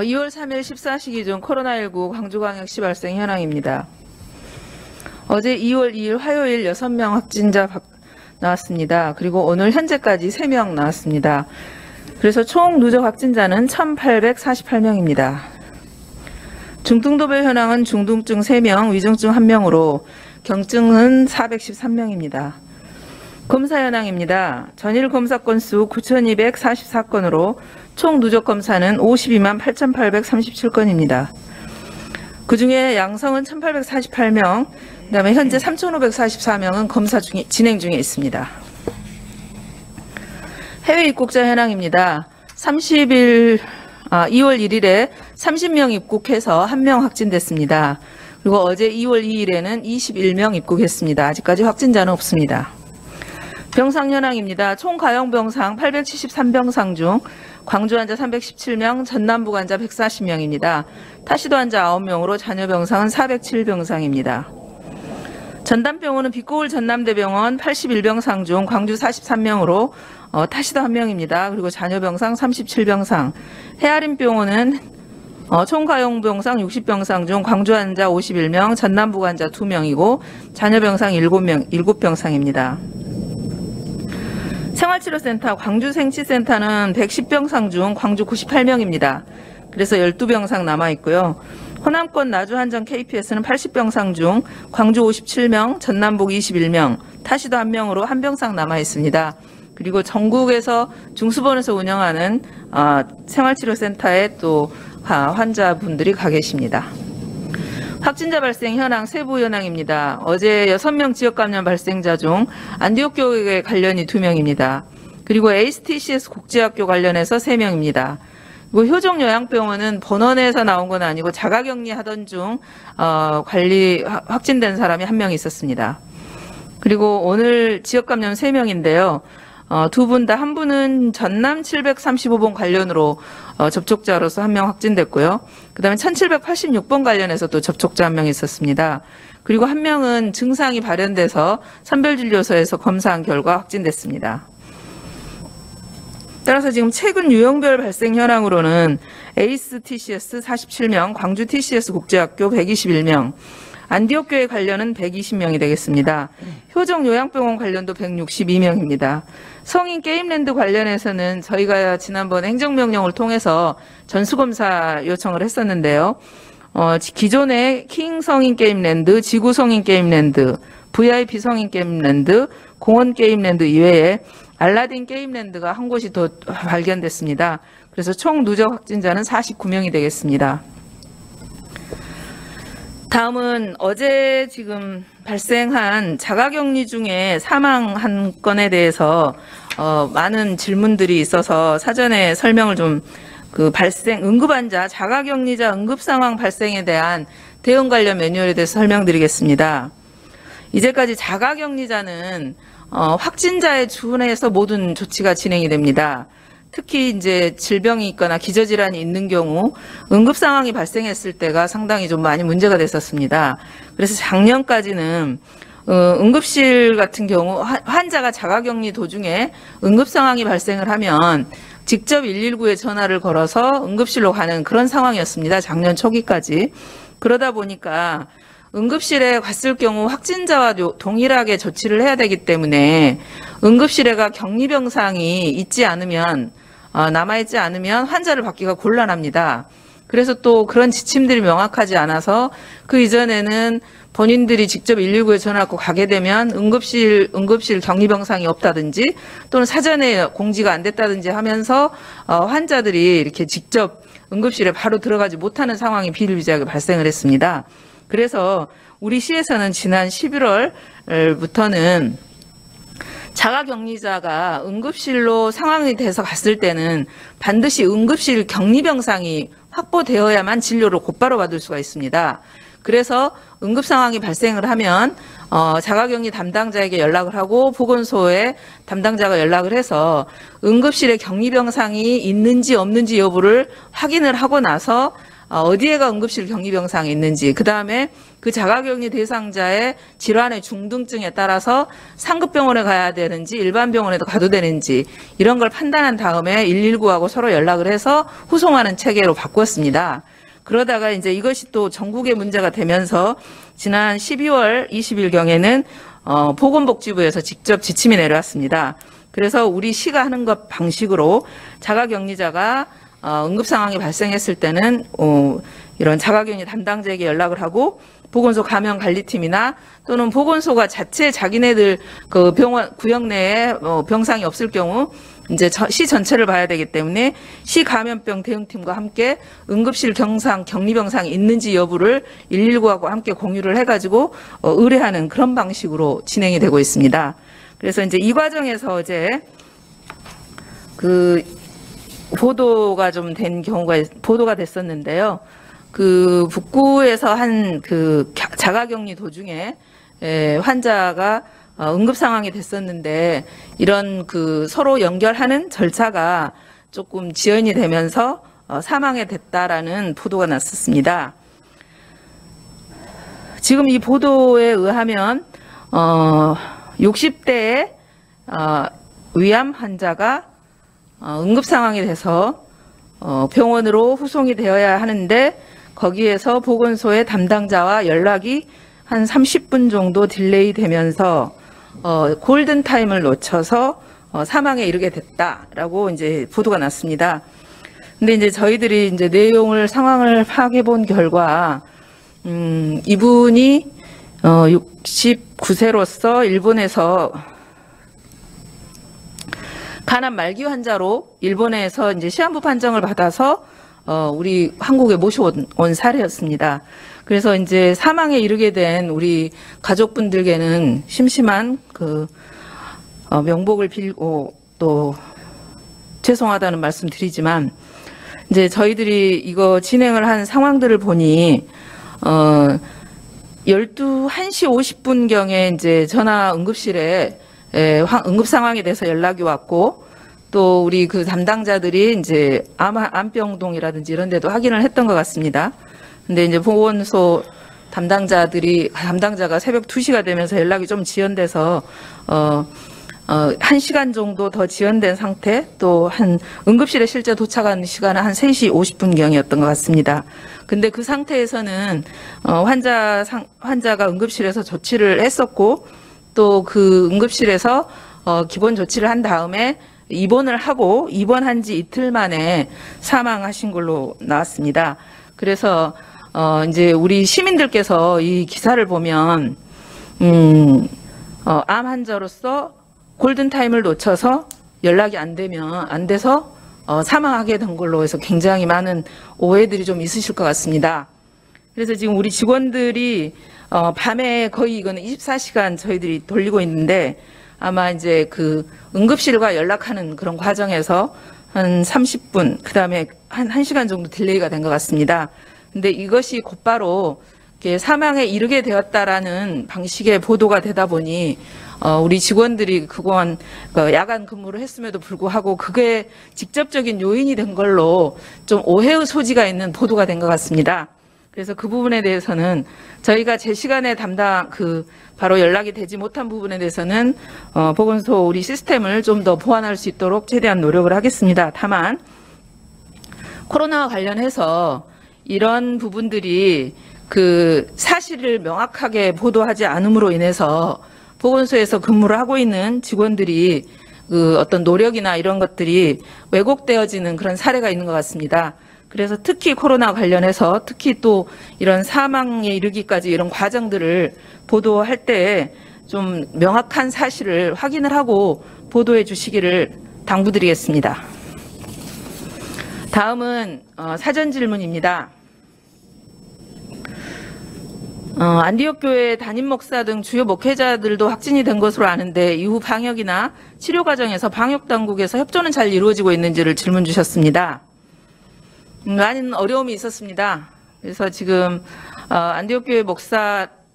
2월 3일 14시 기준 코로나19 광주광역시 발생 현황입니다. 어제 2월 2일 화요일 6명 확진자 나왔습니다. 그리고 오늘 현재까지 3명 나왔습니다. 그래서 총 누적 확진자는 1,848명입니다. 중등도별 현황은 중등증 3명, 위중증 1명으로 경증은 413명입니다. 검사 현황입니다. 전일 검사 건수 9,244건으로 총 누적 검사는 52만 8,837건입니다. 그중에 양성은 1,848명, 그다음에 현재 3,544명은 검사 진행 중에 있습니다. 해외 입국자 현황입니다. 2월 1일에 30명 입국해서 1명 확진됐습니다. 그리고 어제 2월 2일에는 21명 입국했습니다. 아직까지 확진자는 없습니다. 병상 현황입니다. 총 가용 병상 873병상 중 광주 환자 317명, 전남북 환자 140명입니다. 타시도 환자 9명으로 잔여 병상은 407병상입니다. 전담병원은 빛고울 전남대병원 81병상 중 광주 43명으로 타시도 1명입니다. 그리고 잔여 병상 37병상. 헤아림병원은 총 가용 병상 60병상 중 광주 환자 51명, 전남북 환자 2명이고 잔여 병상 7병상입니다. 생활치료센터 광주생치센터는 110병상 중 광주 98명입니다. 그래서 12병상 남아있고요. 호남권 나주한정 KPS는 80병상 중 광주 57명, 전남북 21명, 타시도 1명으로 1병상 남아있습니다. 그리고 전국에서 중수본에서 운영하는 생활치료센터에 또 환자분들이 가 계십니다. 확진자 발생 현황 세부 현황입니다. 어제 6명 지역 감염 발생자 중 안디옥 교육에 관련이 2명입니다. 그리고 HTCS 국제학교 관련해서 3명입니다. 그리고 효정요양병원은 본원에서 나온 건 아니고 자가격리 하던 중 확진된 사람이 1명 있었습니다. 그리고 오늘 지역 감염 3명인데요. 두 분 다 한 분은 전남 735번 관련으로 접촉자로서 1명 확진됐고요. 그다음에 1786번 관련해서 또 접촉자 1명 있었습니다. 그리고 1명은 증상이 발현돼서 선별진료소에서 검사한 결과 확진됐습니다. 따라서 지금 최근 유형별 발생 현황으로는 에이스 TCS 47명, 광주 TCS 국제학교 121명, 안디옥교회 관련은 120명이 되겠습니다. 효정요양병원 관련도 162명입니다. 성인 게임랜드 관련해서는 저희가 지난번 행정명령을 통해서 전수검사 요청을 했었는데요. 기존의 킹 성인 게임랜드, 지구 성인 게임랜드, VIP 성인 게임랜드, 공원 게임랜드 이외에 알라딘 게임랜드가 한 곳이 더 발견됐습니다. 그래서 총 누적 확진자는 49명이 되겠습니다. 다음은 어제 지금 발생한 자가격리 중에 사망한 건에 대해서 많은 질문들이 있어서 사전에 설명을 좀 응급환자, 자가격리자 응급상황 발생에 대한 대응 관련 매뉴얼에 대해서 설명드리겠습니다. 이제까지 자가격리자는 확진자에 준해서 모든 조치가 진행이 됩니다. 특히 이제 질병이 있거나 기저질환이 있는 경우 응급 상황이 발생했을 때가 상당히 좀 많이 문제가 됐었습니다. 그래서 작년까지는 응급실 같은 경우 환자가 자가격리 도중에 응급 상황이 발생을 하면 직접 119에 전화를 걸어서 응급실로 가는 그런 상황이었습니다. 작년 초기까지. 그러다 보니까 응급실에 갔을 경우 확진자와 동일하게 조치를 해야 되기 때문에 응급실에가 격리병상이 있지 않으면 남아있지 않으면 환자를 받기가 곤란합니다. 그래서 또 그런 지침들이 명확하지 않아서 그 이전에는 본인들이 직접 119에 전화하고 가게 되면 응급실 격리병상이 없다든지 또는 사전에 공지가 안 됐다든지 하면서 환자들이 이렇게 직접 응급실에 바로 들어가지 못하는 상황이 비일비재하게 발생을 했습니다. 그래서 우리 시에서는 지난 11월부터는 자가격리자가 응급실로 상황이 돼서 갔을 때는 반드시 응급실 격리병상이 확보되어야만 진료를 곧바로 받을 수가 있습니다. 그래서 응급 상황이 발생을 하면 자가격리 담당자에게 연락을 하고 보건소에 담당자가 연락을 해서 응급실에 격리병상이 있는지 없는지 여부를 확인을 하고 나서 어디에가 응급실 격리병상이 있는지, 그 다음에 그 자가격리 대상자의 질환의 중등증에 따라서 상급병원에 가야 되는지 일반 병원에도 가도 되는지 이런 걸 판단한 다음에 119하고 서로 연락을 해서 후송하는 체계로 바꿨습니다. 그러다가 이제 이것이 또 전국의 문제가 되면서 지난 12월 20일경에는 보건복지부에서 직접 지침이 내려왔습니다. 그래서 우리 시가 하는 것 방식으로 자가격리자가 응급상황이 발생했을 때는 이런 자가격리 담당자에게 연락을 하고 보건소 감염관리팀이나 또는 보건소가 자체 자기네들 그 병원 구역 내에 병상이 없을 경우 이제 시 전체를 봐야 되기 때문에 시 감염병 대응팀과 함께 응급실 격리병상이 있는지 여부를 119하고 함께 공유를 해가지고 의뢰하는 그런 방식으로 진행이 되고 있습니다. 그래서 이제 이 과정에서 어제 그 보도가 좀 된 경우가 보도가 됐었는데요. 그 북구에서 한 그 자가격리 도중에 환자가 응급 상황이 됐었는데 이런 그 서로 연결하는 절차가 조금 지연이 되면서 사망에 됐다라는 보도가 났었습니다. 지금 이 보도에 의하면 60대의 위암 환자가 응급 상황이 돼서 병원으로 후송이 되어야 하는데 거기에서 보건소의 담당자와 연락이 한 30분 정도 딜레이 되면서 골든타임을 놓쳐서 사망에 이르게 됐다라고 이제 보도가 났습니다. 근데 이제 저희들이 이제 내용을 상황을 파악해 본 결과 이분이 69세로서 일본에서 간암 말기 환자로 일본에서 이제 시한부 판정을 받아서 우리 한국에 모셔온 사례였습니다. 그래서 이제 사망에 이르게 된 우리 가족분들께는 심심한 그 명복을 빌고 또 죄송하다는 말씀 드리지만 이제 저희들이 이거 진행을 한 상황들을 보니 1시 50분경에 이제 전화 응급실에 응급 상황에 대해서 연락이 왔고 또 우리 그 담당자들이 이제 암병동이라든지 이런 데도 확인을 했던 것 같습니다. 근데 이제 보건소 담당자가 새벽 2시가 되면서 연락이 좀 지연돼서 1시간 정도 더 지연된 상태, 또 한 응급실에 실제 도착한 시간은 한 3시 50분경이었던 것 같습니다. 근데 그 상태에서는 환자가 응급실에서 조치를 했었고 또 그 응급실에서 기본 조치를 한 다음에 입원을 하고 입원한 지 이틀 만에 사망하신 걸로 나왔습니다. 그래서 이제 우리 시민들께서 이 기사를 보면 암 환자로서 골든타임을 놓쳐서 연락이 안 돼서 사망하게 된 걸로 해서 굉장히 많은 오해들이 좀 있으실 것 같습니다. 그래서 지금 우리 직원들이 밤에 거의 이거는 24시간 저희들이 돌리고 있는데 아마 이제 그 응급실과 연락하는 그런 과정에서 한 30분, 그 다음에 한 1시간 정도 딜레이가 된 것 같습니다. 근데 이것이 곧바로 사망에 이르게 되었다라는 방식의 보도가 되다 보니 우리 직원들이 그동안 야간 근무를 했음에도 불구하고 그게 직접적인 요인이 된 걸로 좀 오해의 소지가 있는 보도가 된 것 같습니다. 그래서 그 부분에 대해서는 저희가 제 시간에 바로 연락이 되지 못한 부분에 대해서는 보건소 우리 시스템을 좀 더 보완할 수 있도록 최대한 노력을 하겠습니다. 다만 코로나와 관련해서 이런 부분들이 그 사실을 명확하게 보도하지 않음으로 인해서 보건소에서 근무를 하고 있는 직원들이 그 어떤 노력이나 이런 것들이 왜곡되어지는 그런 사례가 있는 것 같습니다. 그래서 특히 코로나 관련해서 특히 또 이런 사망에 이르기까지 이런 과정들을 보도할 때 좀 명확한 사실을 확인을 하고 보도해 주시기를 당부드리겠습니다. 다음은 사전 질문입니다. 안디옥 교회 담임 목사 등 주요 목회자들도 확진이 된 것으로 아는데 이후 방역이나 치료 과정에서 방역 당국에서 협조는 잘 이루어지고 있는지를 질문 주셨습니다. 많은 어려움이 있었습니다. 그래서 지금 안디옥 교회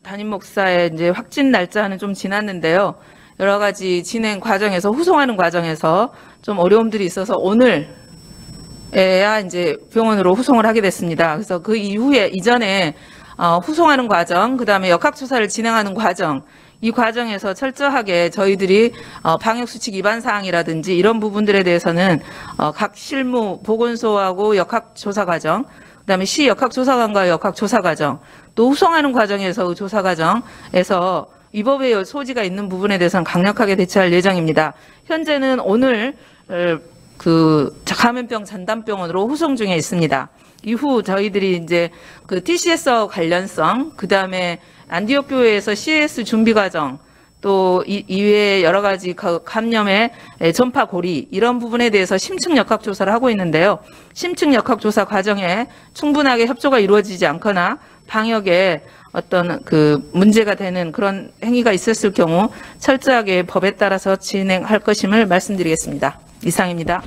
담임 목사의 이제 확진 날짜는 좀 지났는데요. 여러 가지 진행 과정에서 후송하는 과정에서 좀 어려움들이 있어서 오늘에야 이제 병원으로 후송을 하게 됐습니다. 그래서 그 이전에 후송하는 과정, 그다음에 역학조사를 진행하는 과정, 이 과정에서 철저하게 저희들이 방역수칙 위반 사항이라든지 이런 부분들에 대해서는 각 실무 보건소하고 역학조사 과정, 그다음에 시 역학조사관과 역학조사 과정, 또 후송하는 과정에서 조사 과정에서 위법의 소지가 있는 부분에 대해서는 강력하게 대처할 예정입니다. 현재는 오늘 그 감염병 전담병원으로 후송 중에 있습니다. 이후 저희들이 이제 그 TCS 관련성, 그 다음에 안디옥 교회에서 CS 준비 과정, 또 이외에 여러 가지 감염의 전파 고리 이런 부분에 대해서 심층 역학 조사를 하고 있는데요. 심층 역학 조사 과정에 충분하게 협조가 이루어지지 않거나 방역에 어떤 그 문제가 되는 그런 행위가 있었을 경우 철저하게 법에 따라서 진행할 것임을 말씀드리겠습니다. 이상입니다.